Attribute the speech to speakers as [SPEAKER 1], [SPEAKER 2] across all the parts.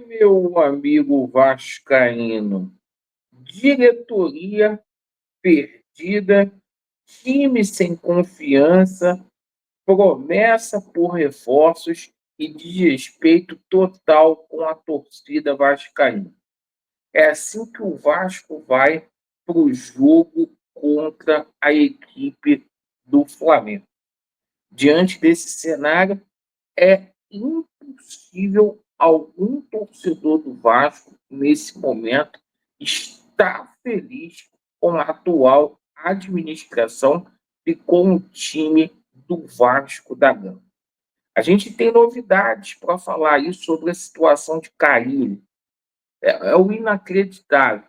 [SPEAKER 1] Meu amigo vascaíno, diretoria perdida, time sem confiança, promessa por reforços e desrespeito total com a torcida vascaína. É assim que o Vasco vai para o jogo contra a equipe do Flamengo. Diante desse cenário, é impossível algum torcedor do Vasco, nesse momento, estar feliz com a atual administração e com o time do Vasco da Gama. A gente tem novidades para falar aí sobre a situação de Carille. É o inacreditável.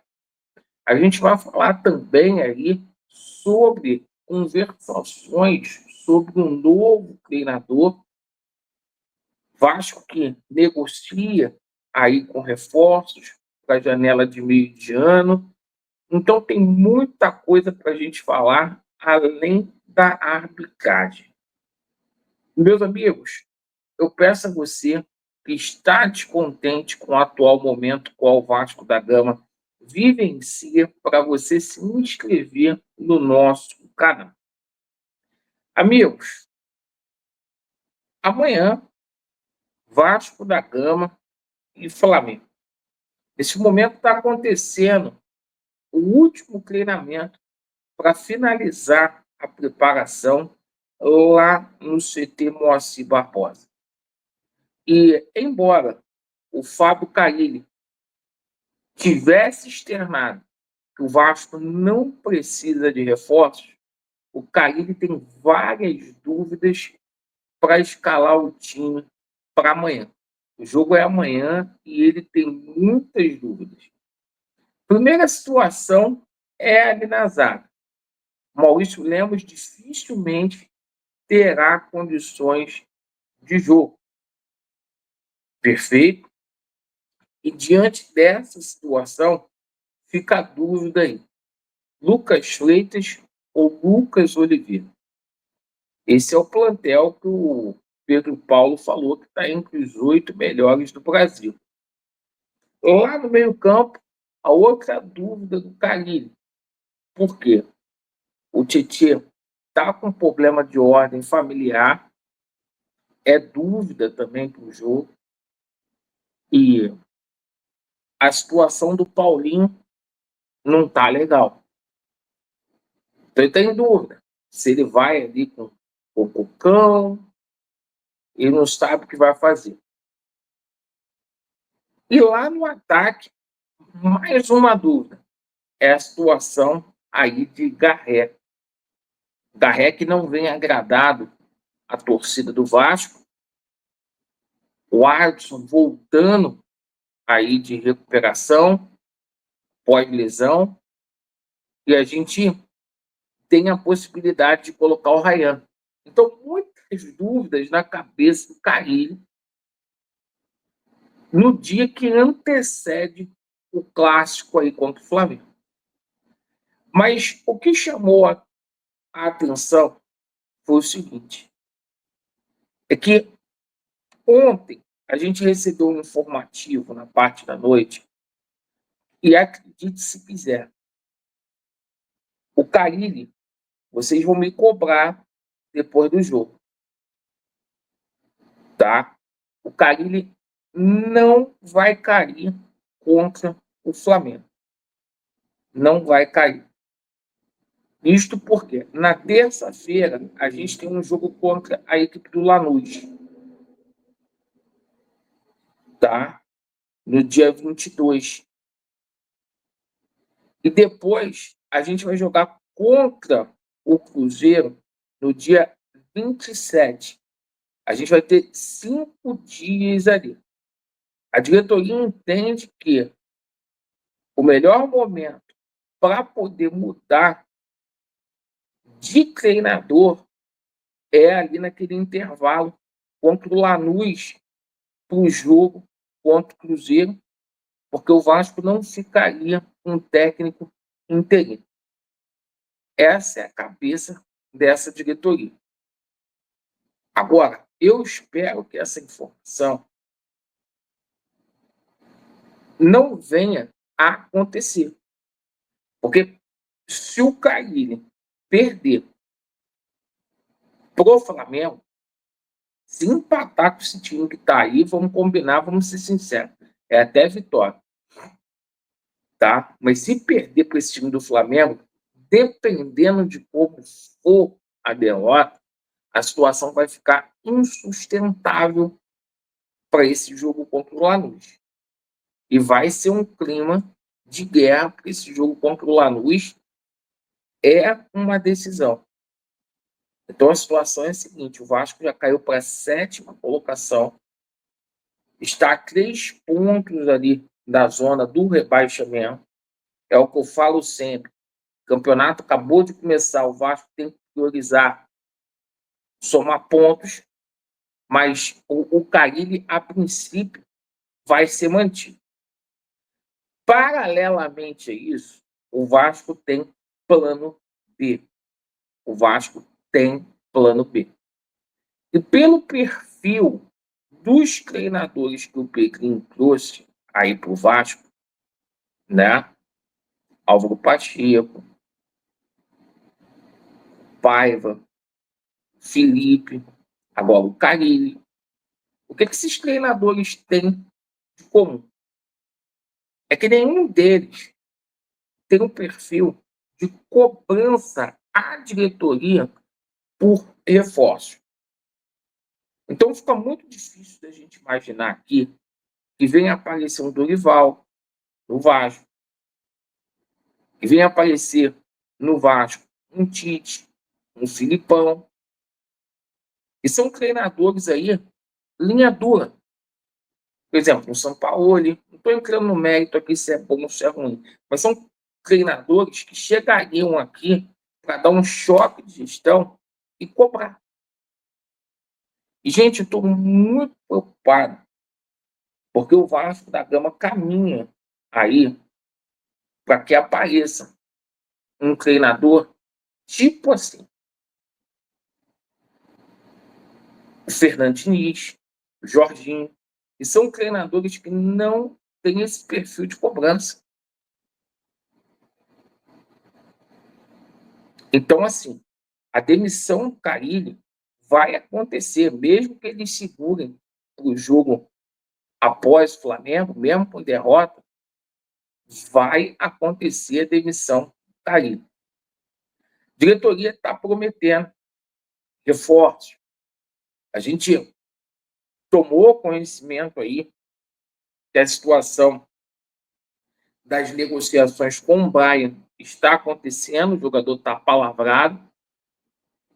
[SPEAKER 1] A gente vai falar também aí sobre conversações sobre um novo treinador. Vasco que negocia aí com reforços para a janela de meio de ano. Então tem muita coisa para a gente falar além da arbitragem. Meus amigos, eu peço a você que está descontente com o atual momento qual o Vasco da Gama vivencia para você se inscrever no nosso canal. Amigos, amanhã Vasco da Gama e Flamengo. Nesse momento está acontecendo o último treinamento para finalizar a preparação lá no CT Moacir Barbosa. E, embora o Fábio Carille tivesse externado que o Vasco não precisa de reforços, o Carille tem várias dúvidas para escalar o time para amanhã. O jogo é amanhã e ele tem muitas dúvidas. Primeira situação é ali na zaga. Maurício Lemos dificilmente terá condições de jogo. Perfeito? E diante dessa situação, fica a dúvida aí. Lucas Freitas ou Lucas Oliveira? Esse é o plantel que o Pedro Paulo falou que está entre os 8 melhores do Brasil. Lá no meio-campo, a outra dúvida do Carille. Por quê? O Tietê está com problema de ordem familiar, é dúvida também para o jogo. E a situação do Paulinho não está legal. Então ele está em dúvida se ele vai ali com o Cucão, ele não sabe o que vai fazer. E lá no ataque, mais uma dúvida, é a situação aí de Garré. Garré que não vem agradado a torcida do Vasco, o Alisson voltando aí de recuperação, pós-lesão, e a gente tem a possibilidade de colocar o Ryan. Então, muitas dúvidas na cabeça do Carille no dia que antecede o clássico aí contra o Flamengo. Mas o que chamou a atenção foi o seguinte, é que ontem a gente recebeu um informativo na parte da noite e acredite se quiser, o Carille, vocês vão me cobrar depois do jogo, tá? O Carille não vai cair contra o Flamengo. Não vai cair. Isto porque na terça-feira a gente tem um jogo contra a equipe do Lanús, tá? No dia 22. E depois a gente vai jogar contra o Cruzeiro no dia 27. A gente vai ter 5 dias ali. A diretoria entende que o melhor momento para poder mudar de treinador é ali naquele intervalo contra o Lanús para o jogo contra o Cruzeiro, porque o Vasco não ficaria com um técnico interino. Essa é a cabeça dessa diretoria. Agora, eu espero que essa informação não venha a acontecer. Porque se o Carille perder pro Flamengo, se empatar com esse time que está aí, vamos combinar, vamos ser sinceros, é até vitória, tá? Mas se perder para esse time do Flamengo, dependendo de como for a derrota, a situação vai ficar insustentável para esse jogo contra o Lanús. E vai ser um clima de guerra, porque esse jogo contra o Lanús é uma decisão. Então a situação é a seguinte: o Vasco já caiu para a 7ª colocação, está a 3 pontos ali da zona do rebaixamento. É o que eu falo sempre: o campeonato acabou de começar, o Vasco tem que priorizar somar pontos, mas o Carille, a princípio, vai ser mantido. Paralelamente a isso, o Vasco tem plano B. O Vasco tem plano B. E pelo perfil dos treinadores que o Pedrinho trouxe aí para o Vasco, né? Álvaro Pacheco, Paiva, Felipe, agora o Carille. O que esses treinadores têm de comum? É que nenhum deles tem um perfil de cobrança à diretoria por reforço. Então fica muito difícil da gente imaginar aqui que venha aparecer um Dorival no Vasco, que venha aparecer no Vasco um Tite, um Filipão, e são treinadores aí, linha dura. Por exemplo, o Sampaoli, não estou entrando no mérito aqui se é bom ou se é ruim, mas são treinadores que chegariam aqui para dar um choque de gestão e cobrar. E, gente, eu estou muito preocupado, porque o Vasco da Gama caminha aí para que apareça um treinador tipo assim, o Fernando Diniz, o Jorginho, e são treinadores que não têm esse perfil de cobrança. Então, assim, a demissão do Carille vai acontecer, mesmo que eles segurem o jogo após o Flamengo, mesmo com derrota, vai acontecer a demissão do Carille. A diretoria está prometendo reforços. A gente tomou conhecimento aí que a situação das negociações com o Bayern está acontecendo, o jogador está palavrado.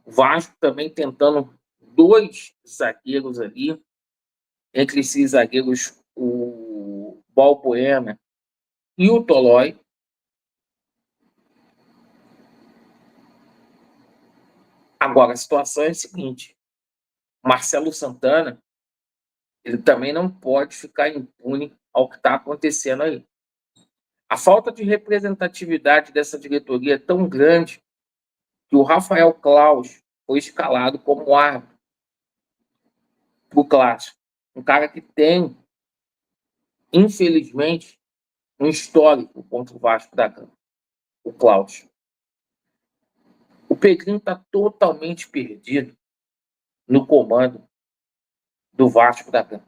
[SPEAKER 1] O Vasco também tentando 2 zagueiros ali, entre esses zagueiros o Balbuena e o Tolói. Agora, a situação é a seguinte: Marcelo Santana, ele também não pode ficar impune ao que está acontecendo aí. A falta de representatividade dessa diretoria é tão grande que o Rafael Claus foi escalado como árbitro para o Clássico. Um cara que tem, infelizmente, um histórico contra o Vasco da Gama, o Claus. O Pedrinho está totalmente perdido no comando do Vasco da Gama.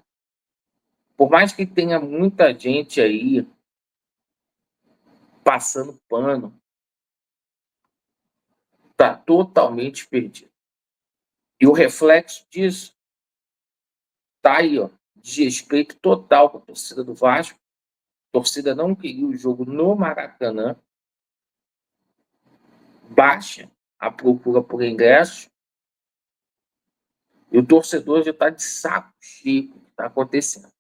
[SPEAKER 1] Por mais que tenha muita gente aí passando pano, está totalmente perdido. E o reflexo disso está aí, ó, desrespeito total com a torcida do Vasco. A torcida não queria o jogo no Maracanã. Baixa a procura por ingressos. E o torcedor já está de saco cheio do que está acontecendo.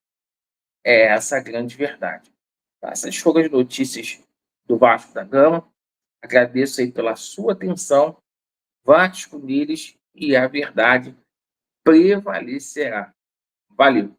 [SPEAKER 1] É essa a grande verdade. Essas foram as notícias do Vasco da Gama. Agradeço aí pela sua atenção. Vasco neles e a verdade prevalecerá. Valeu!